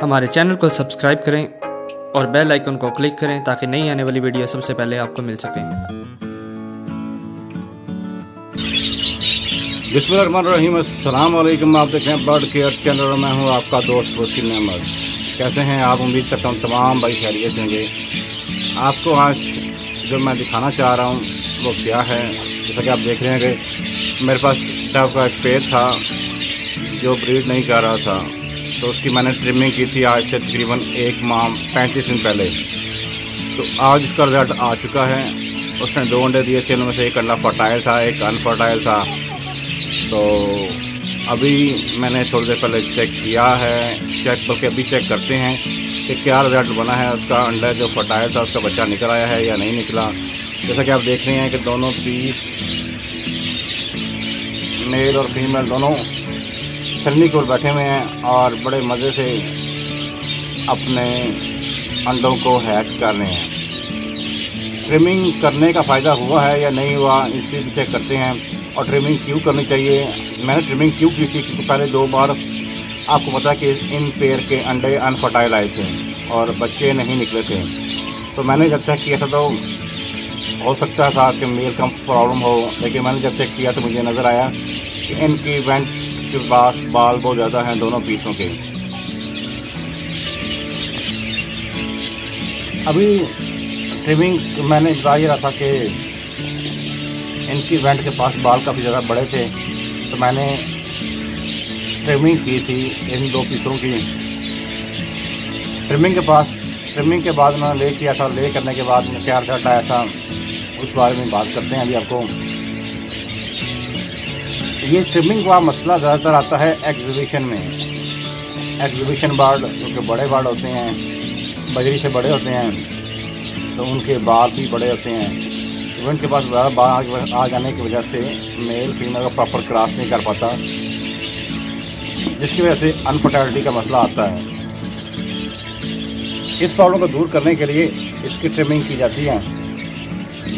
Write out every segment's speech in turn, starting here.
हमारे चैनल को सब्सक्राइब करें और बेल आइकन को क्लिक करें ताकि नई आने वाली वीडियो सबसे पहले आपको मिल सके। बिस्मिल्लाहिर्रहमानिर्रहीम, अस्सलाम वालेकुम। आप देख रहे हैं बर्ड केयर चैनल। मैं हूं आपका दोस्त वसील अहमद। कैसे हैं आप? उम्मीद करता हूं तमाम भाई खैरियत होंगे। आपको आज जो मैं दिखाना चाह रहा हूं वो क्या है, जैसा कि आप देख रहे हैं कि मेरे पास डव का एक पेड़ था जो ब्रीड नहीं कर रहा था, तो उसकी मैंने ट्रिमिंग की थी आज से तकरीबन 1 माह 35 दिन पहले। तो आज उसका रिजल्ट आ चुका है। उसने 2 अंडे दिए थे, उनमें से एक अंडा फर्टाइल था, एक अनफर्टाइल था। तो अभी मैंने थोड़ी देर पहले चेक किया है, बल्कि अभी चेक करते हैं कि क्या रिजल्ट बना है। उसका अंडा जो फर्टाइल था उसका बच्चा निकल आया है या नहीं निकला। जैसा कि आप देख रहे हैं कि दोनों पीस मेल और फीमेल दोनों छलनी को बैठे हुए हैं और बड़े मज़े से अपने अंडों को हैच कर रहे हैं। ट्रिमिंग करने का फ़ायदा हुआ है या नहीं हुआ, इस चीज़ को चेक करते हैं। और ट्रिमिंग क्यों करनी चाहिए? मैंने ट्रिमिंग क्यों की थी क्योंकि पहले 2 बार आपको पता है कि इन पेयर के अंडे अनफर्टाइल आए थे और बच्चे नहीं निकले थे। तो मैंने जब चेक किया था तो हो सकता था कि मेल का प्रॉब्लम हो, लेकिन मैंने जब चेक किया तो मुझे नज़र आया कि इनकी वेंट के पास बाल बहुत ज़्यादा हैं दोनों पीसों के। अभी ट्रिमिंग मैंने बता ही रहा था कि इनकी वेंट के पास बाल काफ़ी ज़्यादा बड़े थे, तो मैंने ट्रिमिंग की थी इन 2 पीसों की। ट्रिमिंग के बाद मैंने ले किया था। ले करने के बाद क्या रिजल्ट आया था उस बारे में बात करते हैं अभी आपको। ये ट्रिमिंग का मसला ज़्यादातर आता है एग्जीबिशन में। एग्जीबिशन बर्ड जो कि बड़े बर्ड होते हैं, बजरी से बड़े होते हैं, तो उनके बाल भी बड़े होते हैं। तो उनके पास ज़्यादा बाल आ जाने की वजह से मेल फीमेल का प्रॉपर क्रॉस नहीं कर पाता, जिसकी वजह से अनफर्टिलिटी का मसला आता है। इस प्रॉब्लम को दूर करने के लिए इसकी ट्रिमिंग की जाती है।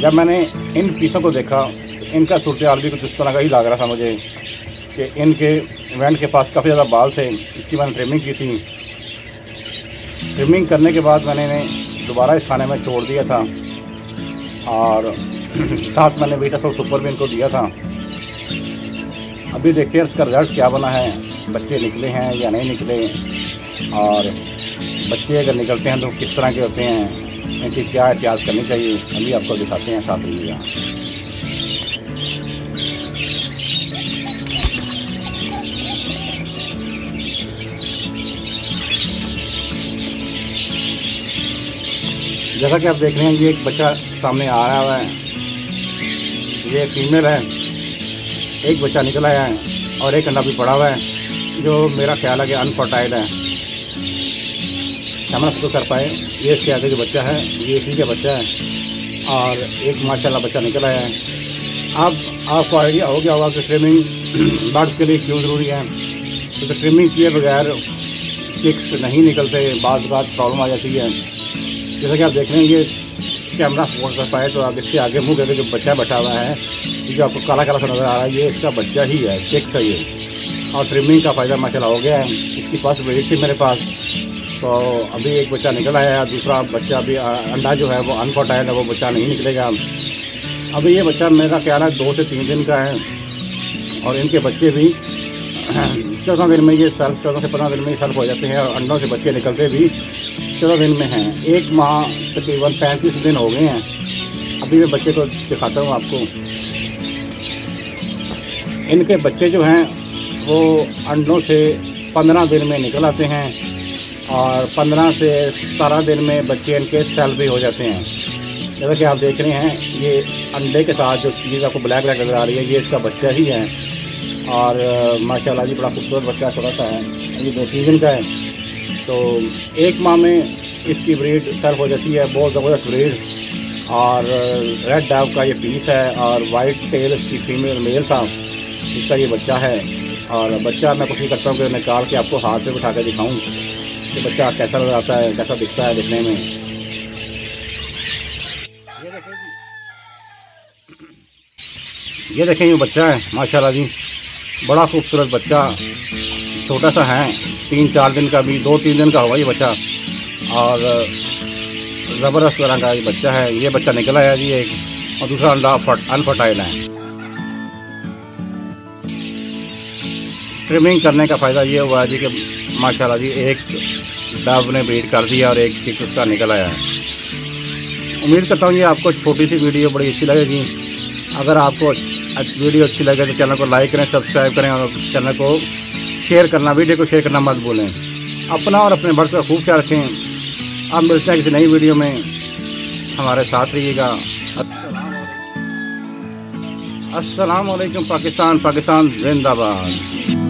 जब मैंने इन पीसों को देखा, इनका सूरत हाल भी कुछ इस तरह का ही लग रहा था मुझे कि इनके वेंट के पास काफ़ी ज़्यादा बाल थे। इसकी मैंने ट्रिमिंग की थी। ट्रिमिंग करने के बाद मैंने इन्हें दोबारा इस खाने में छोड़ दिया था और साथ मैंने वीटासोल सुपर भी इनको दिया था। अभी देखते हैं इसका रिजल्ट क्या बना है, बच्चे निकले हैं या नहीं निकले, और बच्चे अगर निकलते हैं तो किस तरह के होते हैं, इनकी क्या एहतियात करनी चाहिए, अभी आपको दिखाते हैं, साथ रहिएगा। जैसा कि आप देख रहे हैं ये एक बच्चा सामने आ रहा हुआ है, ये फीमेल है। एक बच्चा निकल आया है और एक अंडा भी पड़ा हुआ है जो मेरा ख्याल है कि अनफर्टाइल है। कैमरा फोकस कर पाए, ये इसके आगे जो बच्चा है ये इसी का बच्चा है और एक माशाल्लाह बच्चा निकल आया है। अब आपको आइडिया हो गया होगा कि ट्रिमिंग बर्ड के लिए क्यों ज़रूरी है। तो ट्रिमिंग किए बगैर चिक्स नहीं निकलते, बाज़ प्रॉब्लम आ जाती है। जैसा कि आप देख रहे हैं ये कैमरा फोकस कर पाए तो आप इसके आगे मुँह करके जो बच्चा बैठा हुआ है, ये जो आपको काला काला सा नज़र आ रहा है, ये इसका बच्चा ही है, चिक्स है ये। और ट्रिमिंग का फ़ायदा माशाल्लाह हो गया है। इसकी फर्स्ट ब्रीड थी मेरे पास, तो अभी एक बच्चा निकल आया है, दूसरा बच्चा अभी अंडा जो है वो अनफर्टाइल है, वो बच्चा नहीं निकलेगा। अभी ये बच्चा मेरा ख्याल है 2 से 3 दिन का है और इनके बच्चे भी 14 दिन में ये सेल्फ 14 से 15 दिन में ही सेल्फ हो जाते हैं और अंडों से बच्चे निकलते भी 14 दिन में हैं। 1 माह तकरीबन 35 दिन हो गए हैं। अभी मैं बच्चे को दिखाता हूँ आपको। इनके बच्चे जो हैं वो अंडों से 15 दिन में निकल आते हैं और 15 से 17 दिन में बच्चे इनके सेल्फ भी हो जाते हैं। जैसा कि आप देख रहे हैं ये अंडे के साथ जो चीज़ आपको ब्लैक ब्लैक नज़र आ रही है, ये इसका बच्चा ही है और माशाल्लाह जी बड़ा खूबसूरत बच्चा थोड़ा सा है। ये 2-3 दिन का है। तो 1 माह में इसकी ब्रीड सेल्फ हो जाती है, बहुत ज़बरदस्त ब्रीड। और रेड डव का ये पीस है और वाइट टेल इसकी फीमेल मेल था, इसका ये बच्चा है। और बच्चा मैं कोशिश करता हूँ कि निकाल के आपको हाथ पे बिठा के दिखाऊँ कि बच्चा कैसा नज़र आता है, कैसा दिखता है दिखने में। ये देखें ये बच्चा है माशाल्लाह जी, बड़ा खूबसूरत बच्चा छोटा सा है, 3-4 दिन का, भी 2-3 दिन का होगा ये बच्चा। और ज़बरदस्त तरह का ये बच्चा है। ये बच्चा निकला है जी एक, और दूसरा अंडा अनफर्टाइल है। ट्रिमिंग करने का फ़ायदा ये हुआ है जी कि माशाल्लाह जी एक डव ने ब्रीड कर दिया और एक चिक उसका निकल आया है। उम्मीद करता हूँ ये आपको छोटी सी वीडियो बड़ी अच्छी लगेगी। अगर आपको वीडियो अच्छी लगे तो चैनल को लाइक करें, सब्सक्राइब करें और चैनल को शेयर करना, वीडियो को शेयर करना मत भूलें। अपना और अपने बर्ड्स का खूब ख्याल रखें। अब मिलते हैं किसी नई वीडियो में, हमारे साथ रहिएगा। अस्सलाम वालेकुम। पाकिस्तान जिंदाबाद।